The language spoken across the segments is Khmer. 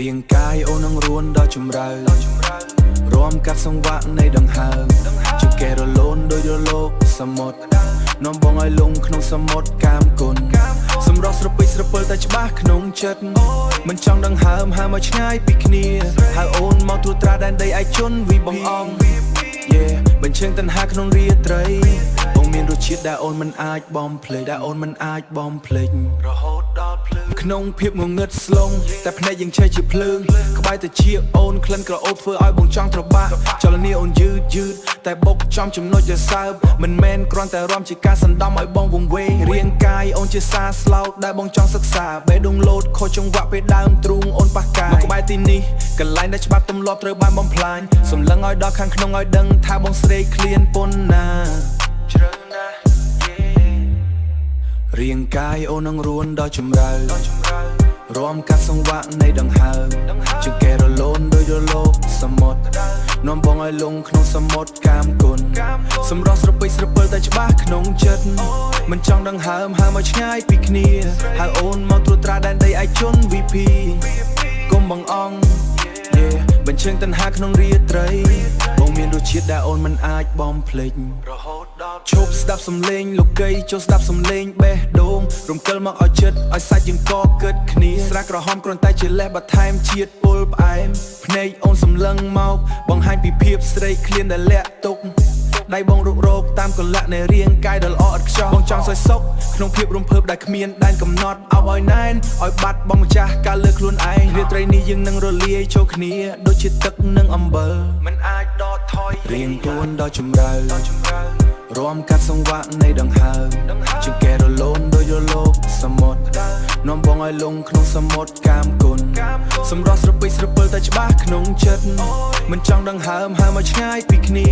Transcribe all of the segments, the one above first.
រៀងកាយអូននឹងរួនដល់ចម្រើរំកាត់សង្វាក់នៃដង្ហើមជាកែរលូនដោយរលកសមុទ្រនាំបងឲ្យលងក្នុងសមុទ្រកាមគុណសម្រស់ស្រពេចស្រពិលតែច្បាស់ក្នុងចិត្តមិនចង់ដង្ហើមហើមឲ្យឆ្ងាយពីគ្នាហើយអូនមកត្រួតត្រាដែនដីឯជន់វីបងអងបញ្ឈឹងតណ្ហាក្នុងរាត្រីបងមានរសជាតិដែលអូនមិនអាចបំភ្លេចរហូតដល់ភ្លើងក្នុងភាពងងឹតស្លងតែភ្នែកយើងឆេះជាភ្លើងក្បែរទៅជាអូនក្លិនក្រអូបធ្វើឲ្យបងចង់ត្របាក់ចលនាអូនយឺតតែបុកចំចំណុចដែលសើបមិនមែនគ្រាន់តែរំជាការសណ្ដំឲ្យបងវង្វេងរាងកាយអូនជាសារស្លោកដែលបងចង់សិក្សាបេះដូងលោតខុសចង្វាក់ពេលដើមទ្រូងអូនប៉ះកាយមកក្បែរទីនេះកន្លែងដែលច្បាប់ទម្លាប់ត្រូវបានបំផ្លាញសម្លឹងឲ្យដល់ខាងក្នុងឲ្យដឹងថាបងស្រេកឃ្លានប៉ុណ្ណាជ្រៅណាស់រាងកាយអូននឹងរួនដល់ចម្រើរំកាត់សង្វាក់នៃដង្ហើមជាកែរលូនដោយរលកសមុទ្រនាំបងឲ្យលងក្នុងសមុទ្រកាមគុណសម្រស់ស្រពេចស្រពិលតែច្បាស់ក្នុងចិត្តមិនចង់ដង្ហើមហើមឲ្យឆ្ងាយពីគ្នាហើយអូនមកត្រួតត្រាដែនដីឯជន់ VP កុំបងអងបញ្ឈឹងតណ្ហាក្នុងរាត្រីបងមានរសជាតិដែលអូនមិនអាចបំភ្លេចរហូតដល់ឈប់ស្ដាប់សំឡេងលោកីចូលស្ដាប់សំឡេងបេះដូងរំកិលមកឲ្យចិត្តឲ្យសាច់យើងកកឹតគ្នាស្រាក្រហមគ្រាន់តែជាលេសបន្ថែមជាតិពុលផ្អែមភ្នែកអូនសម្លឹងមកបង្ហាញពីភាពស្រេកឃ្លានដែលលាក់ទុកដៃបងរុករោគតាមកលៈនៃរាងកាយដ៏ល្អឥតខ្ចោះបងចង់សោយសុខក្នុងភាពរំភើបដែលគ្មានដែនកំណត់ឲ្យណែនឲ្យបាត់បងម្ចាស់ការលើខ្លួនឯងរាត្រីនេះយើងនឹងរលាយចូលគ្នាដូចជាទឹកនិងអំបិលមិនអាចដកថយរៀងទួនដល់ចម្រើរំកាត់សង្វាក់នៃដង្ហើមជាកែរលូនដោយរលកសមុទ្រនាំបងឲ្យលងក្នុងសមុទ្រកាមគុណសម្រស់ស្រពេចស្រពិលតែច្បាស់ក្នុងចិត្តមិនចង់ដង្ហើមហើមឲ្យឆ្ងាយពីគ្នា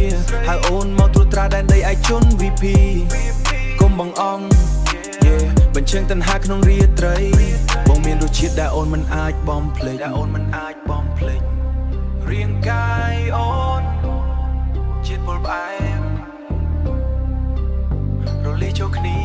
ហើយអូនមកត្រួតត្រាដែនដីឯជន់ VP កុំបងអងបញ្ឈឹងតណ្ហាក្នុងរាត្រីបងមានរសជាតិដែលអូនមិនអាចបំភ្លេចរាងកាយអូនជាតិពុលផ្អែមរលាយចូលគ្នា